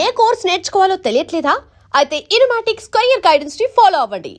ఏ course నేర్చుకోవాలో తెలియట్లేదా? అయితే ఇనుమాటిక్స్ career guidance ని follow అవ్వండి.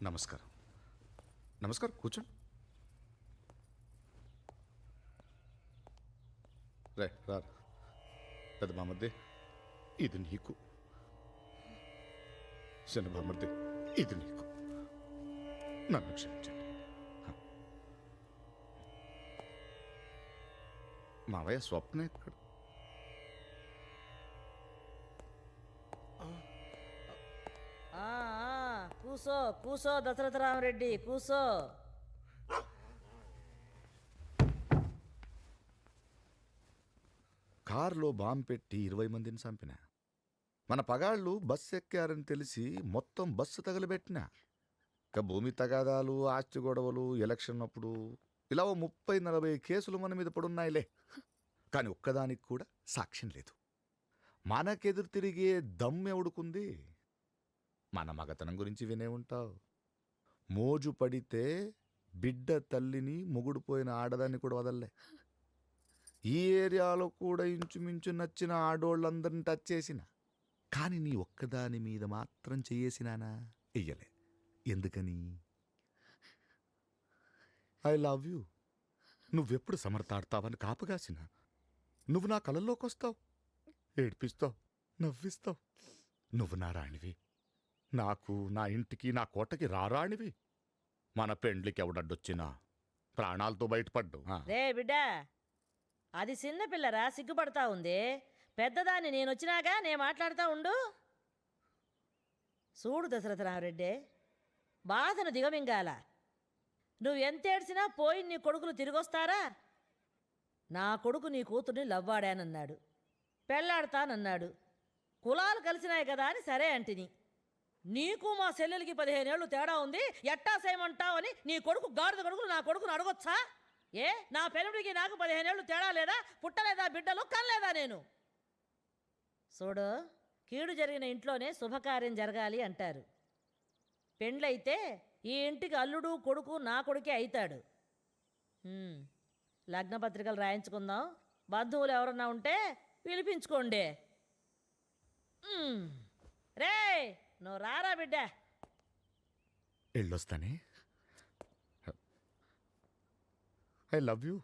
నమస్కారం. నమస్కారం, కూర్చోండి. రే రా. పెద్ద బామర్ది, ఇది నీకు. చిన్న బామర్ది, ఇది నీకు. నన్ను క్షమించండి. మావయ్య స్వప్న ఇక్కడ. కూసో కూసో దశరథ రామరెడ్డి కూసో. కారులో బాంబు పెట్టి 20 మందిని చంపిన. మన పగాళ్ళు బస్సు ఎక్కారని తెలిసి మొత్తం బస్సు తగలబెట్టిన. ఇక భూమి తగాదాలు, ఆస్తి గొడవలు, ఎలక్షన్ అప్పుడు ఇలా 30-40 కేసులు మన మీద పడున్నాయిలే. కానీ ఒక్కదానికి కూడా సాక్ష్యం లేదు. మనకెదురు తిరిగే దమ్మెవుడుకుంది? మన మగతనం గురించి వినే ఉంటావు. మోజు పడితే బిడ్డ తల్లిని మొగుడుపోయిన ఆడదాన్ని కూడా వదల్లే. ఈ ఏరియాలో కూడా ఇంచుమించు నచ్చిన ఆడోళ్ళందరిని టచ్ చేసిన. కానీ నీ ఒక్కదాని మీద మాత్రం చెయ్యేసినానా? వెయ్యలే. ఎందుకని? I love you. నువ్వెప్పుడు సమర్థాడతావని కాపుగాసిన. నువ్వు నా కలల్లోకి వస్తావు, ఏడ్పిస్తావు, నవ్విస్తావు. నువ్వు నా రాణివి. నాకు, నా ఇంటికి, నా కోటకి రారాణివి. మన పెండ్లికి ఎవడడ్డొచ్చినా ప్రాణాలతో బయటపడ్డు. రే బిడ్డ, అది చిన్న పిల్లరా, సిగ్గుపడతా ఉంది. పెద్దదాన్ని నేనొచ్చినాగా నే మాట్లాడుతూ ఉండు. చూడు దశరథ రామరెడ్డి, బాధను దిగమింగాల. నువ్వెంతేడ్చినా పోయి నీ కొడుకులు తిరిగొస్తారా? నా కొడుకు నీ కూతుర్ని లవ్వాడానన్నాడు, పెళ్ళాడతానన్నాడు. కులాలు కలిసినాయి కదా అని సరే అంటిని. నీకు మా చెల్లెలకి 15 ఏళ్ళు తేడా ఉంది, ఎట్టా చేయమంటావని నీ కొడుకు గాడిద కొడుకులు నా కొడుకును అడగొచ్చా? ఏ నా పెళ్ళుడికి నాకు 15 ఏళ్ళు తేడా లేదా? పుట్టలేదా బిడ్డలు? కనలేదా నేను? చూడు, కీడు జరిగిన ఇంట్లోనే శుభకార్యం జరగాలి అంటారు. పెండ్లైతే ఈ ఇంటికి అల్లుడు కొడుకు నా కొడుకే అవుతాడు. లగ్నపత్రికలు రాయించుకుందాం. బంధువులు ఎవరన్నా ఉంటే పిలిపించుకోండి. రే నువ్వు రారా బిడ్డ. వెళ్ళొస్తానే. I love you.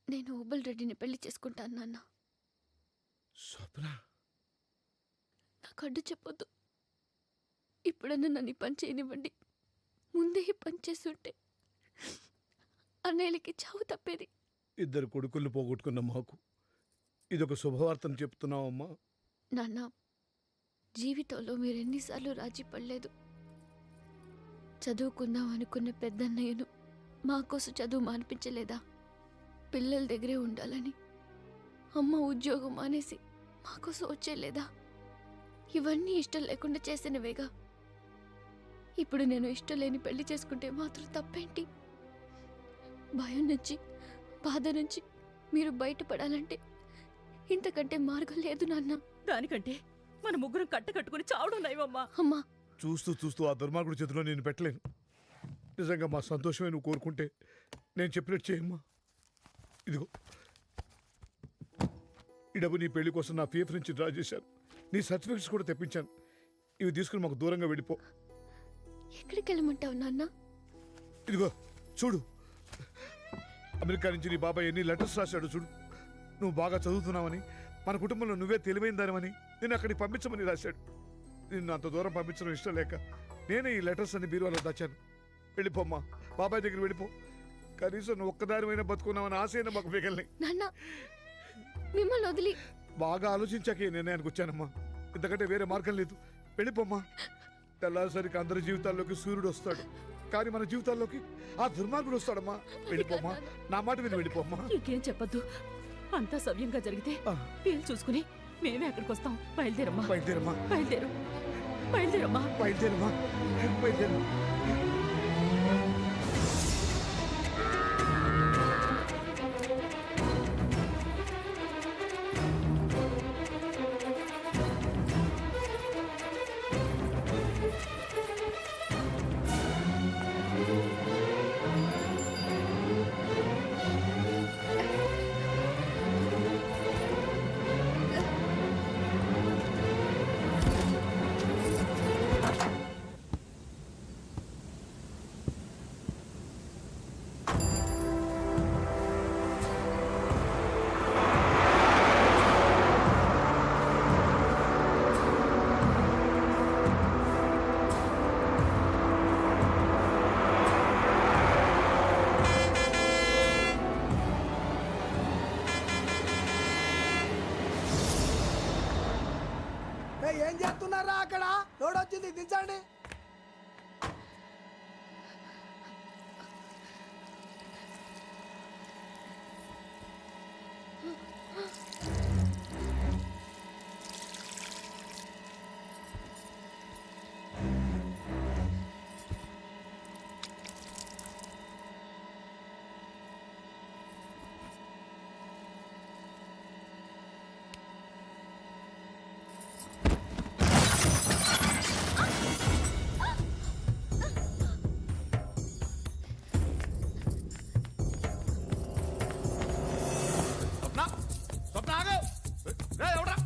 నేను ఓబుల్ రెడ్డిని పెళ్లి చేసుకుంటాను నాన్న. స్వప్న, నాకు అడ్డు చెప్పొద్దు. ఇప్పుడన్నా నన్ను ఈ పని చేయనివ్వండి. ముందే ఈ పని చేస్తుంటే అన్నయ్యలకి చావు తప్పేది. 2 కొడుకుల్ని పోగొట్టుకున్న మాకు ఇదొక శుభవార్తను చెప్తున్నావమ్మా. నాన్న, జీవితంలో మీరెన్నిసార్లు రాజీ పడలేదు. చదువుకుందాం అనుకున్న పెద్దన్నయ్యను మా కోసం చదువు మానిపించలేదా? పిల్లల దగ్గరే ఉండాలని అమ్మ ఉద్యోగం మానేసి మాకోసం వచ్చేలేదా? ఇవన్నీ ఇష్టం లేకుండా చేసినవేగా. ఇప్పుడు నేను ఇష్టం లేని పెళ్లి చేసుకుంటే మాత్రం తప్పేంటి? భయం నుంచి, బాధ నుంచి మీరు బయటపడాలంటే ఇంతకంటే మార్గం లేదు నాన్న. దానికంటే మన ముగ్గురం కట్టుకుని చావడం నయమమ్మా. అమ్మా, చూస్తూ చూస్తూ ఆ దుర్మార్గుడి చేతిలో నేను పెట్టలేను. నిజంగా మా సంతోషమే నువ్వు కోరుకుంటే నేను చెప్పినట్టు చేయమ్మా. ఇదిగో ఈ డబ్బు నీ పెళ్లి కోసం నా పీఎఫ్ నుంచి డ్రా చేశాను. నీ సర్టిఫికెట్స్ కూడా తెప్పించాను. ఇవి తీసుకుని మాకు దూరంగా వెళ్ళిపో. ఎక్కడికి వెళ్ళమంటావు నాన్న? ఇదిగో చూడు, అమెరికా నుంచి నీ బాబాయ్ ఎన్ని లెటర్స్ రాశాడు చూడు. నువ్వు బాగా చదువుతున్నావని, మన కుటుంబంలో నువ్వే తెలివైన దానివని నేను అక్కడికి పంపించమని రాశాడు. నిన్ను అంత దూరం పంపించడం ఇష్టం లేక నేనే ఈ లెటర్స్ అన్ని బీరువాలో దాచాను. వెళ్ళిపోమ్మా, బాబాయ్ దగ్గర వెళ్ళిపో. కనీసం నువ్వు ఒక్కదానివైనా బతుకున్నావని ఆశైనా మాకు మిగల్ని. నాన్న, మిమ్మల్ని వదిలి బాగా ఆలోచించాక ఈ నిర్ణయానికి వచ్చానమ్మా. ఇంతకంటే వేరే మార్గం లేదు. వెళ్ళిపోమ్మా. తెల్లారిసరికి అందరి జీవితాల్లోకి సూర్యుడు వస్తాడు, కానీ మన జీవితాల్లోకి ఆ దుర్మార్గుడు వస్తాడమ్మా. వెళ్ళిపోమ్మా, నా మాట విని వెళ్ళిపోమ్మా. ఇంకేం చెప్పొద్దు. అంతా సవ్యంగా జరిగితే వీలు చూసుకుని మేమే అక్కడికి వస్తాం. బయలుదేరమ్మా, బయలుదేరమ్మా, బయలుదేరు, బయలుదేరమ్మా. బయలుదేరమ్మా, బయలుదేరు. ఏం చేస్తున్నారా అక్కడ? లోడ్ వచ్చింది, దించండి. స్వప్న, స్వప్న ఆగు. రేయ్, ఎవడ్రా?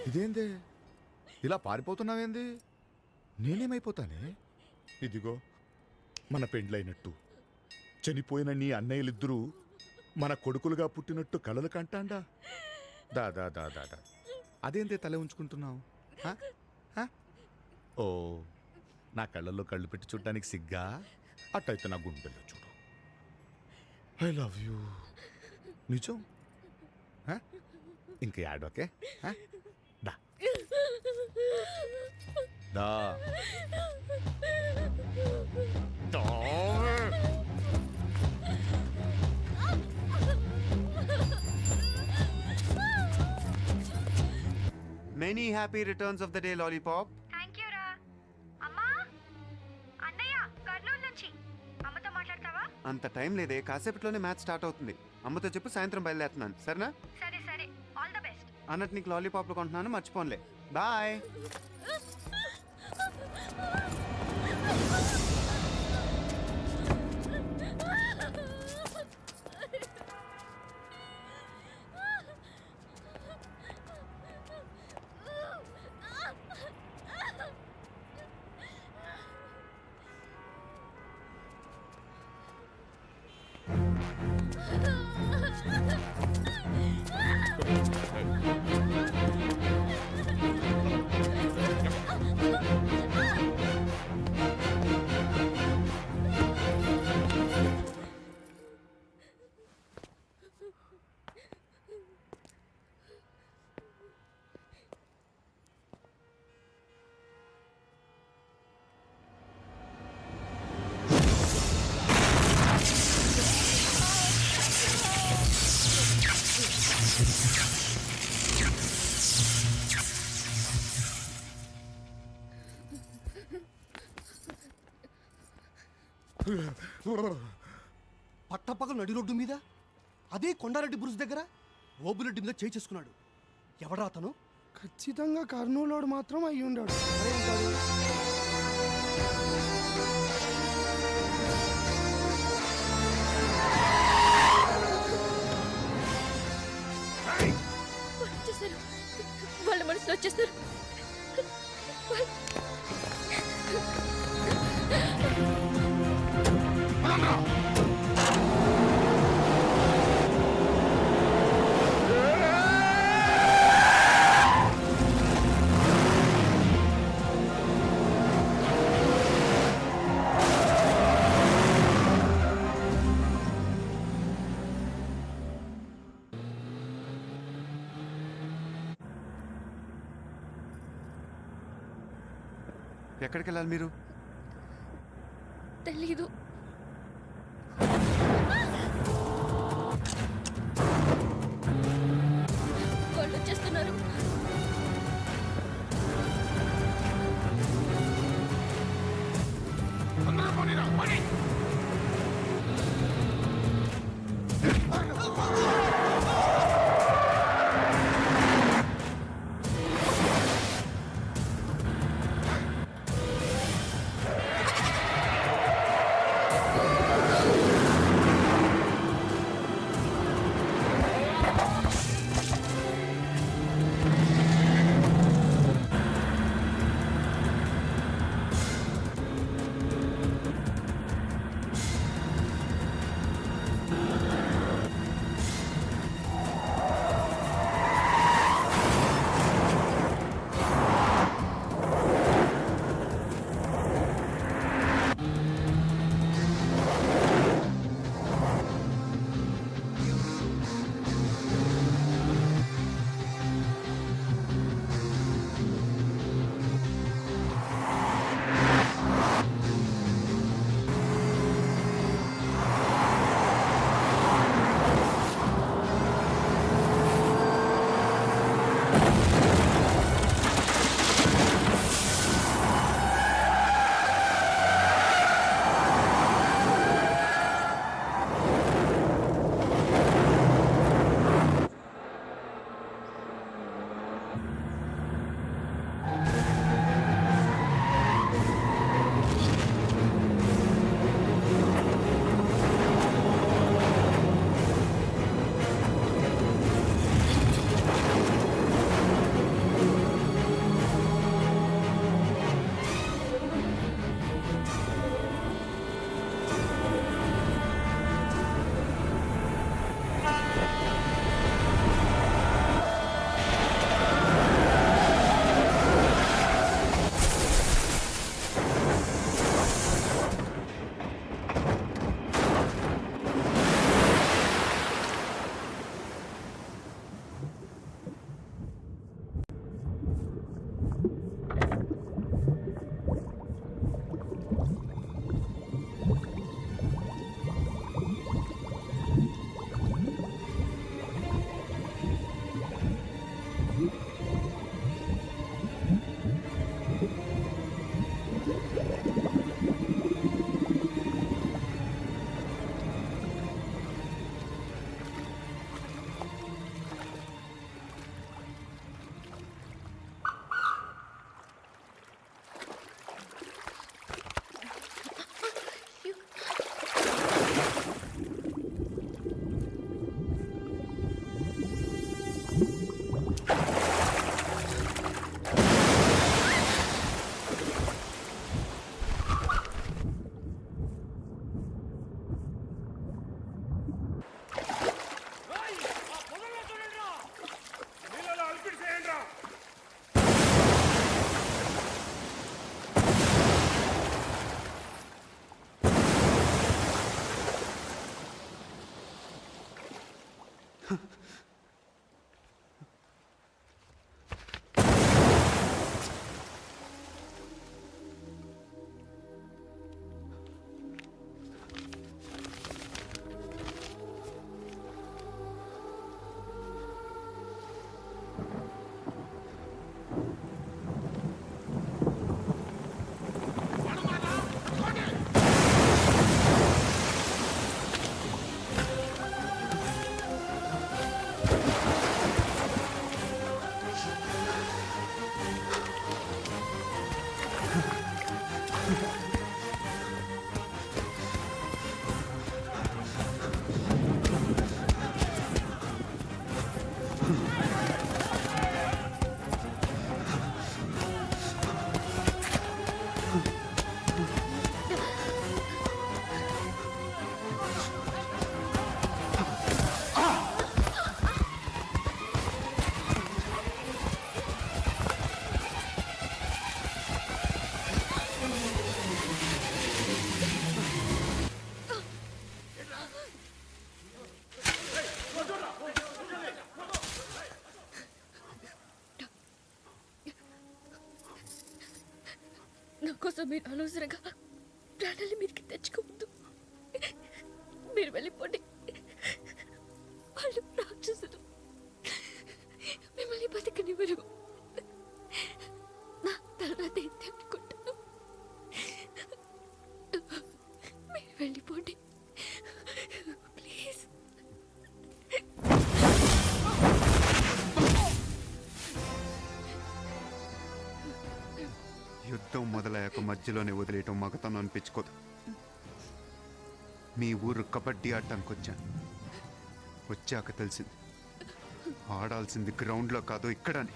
ఇదేంది ఇలా పారిపోతున్నావేంది? నేనేమైపోతానే? ఇదిగో మన పెండ్లైనట్టు చనిపోయిన నీ అన్నయ్యలిద్దరూ మన కొడుకులుగా పుట్టినట్టు కలలు కంటాండా. దాదా దాదా అదేందే తల ఉంచుకుంటున్నావు? ఓ, నా కళ్ళల్లో కళ్ళు పెట్టి చూడటానికి సిగ్గా? అట్టయితే నా గుండెల్లో చూడు. I love you. నిజం. ఇంక యాడోకే? దా దా దా. Many happy returns of the day, Lollipop. Thank you రా. అమ్మా, అన్నయ్య కర్నూలు నుంచి. అమ్మతో మాట్లాడతావా? అంత టైం లేదే, కాసేపట్లోనే మ్యాచ్ స్టార్ట్ అవుతుంది. అమ్మతో చెప్పు సాయంత్రం బయలుదేరుతున్నాను, సరేనా? సరే సరే, ఆల్ ద బెస్ట్. అన్నట్టు నీకు లాలీపాప్లు కొంటున్నాను, మర్చిపోన్లే. బాయ్. పట్టపగలు నడి రోడ్డు మీద, అదే కొండారెడ్డి బ్రుజ్ దగ్గర ఓబులెడ్డి మీద చేయి చేసుకున్నాడు. ఎవడా అతను? ఖచ్చితంగా కర్నూలుడు మాత్రం అయి ఉండాడు. వచ్చేసారు, వాళ్ళ మనసులో వచ్చేసారు. ఎక్కడికి వెళ్ళాలి మీరు? తెలీదు. వాళ్ళు వచ్చేస్తున్నారు. కోసం మీరు అనవసరంగా ప్రాణాలు మీదకి తెచ్చుకోవద్దు. మీరు వెళ్ళిపోండి. వాళ్ళు రాక్షసులు, మిమ్మల్ని బతికనివ్వరు. నా తర్వాత ఏంటి అనుకుంటాను. మీరు వెళ్ళిపోండి ప్లీజ్. యుద్ధం మొదలయ్యాక మధ్యలోనే వదిలేయటం మగతనం అనిపించుకోదు. మీ ఊరు కబడ్డీ ఆడటానికి వచ్చాను. వచ్చాక తెలిసింది ఆడాల్సింది గ్రౌండ్లో కాదు ఇక్కడని.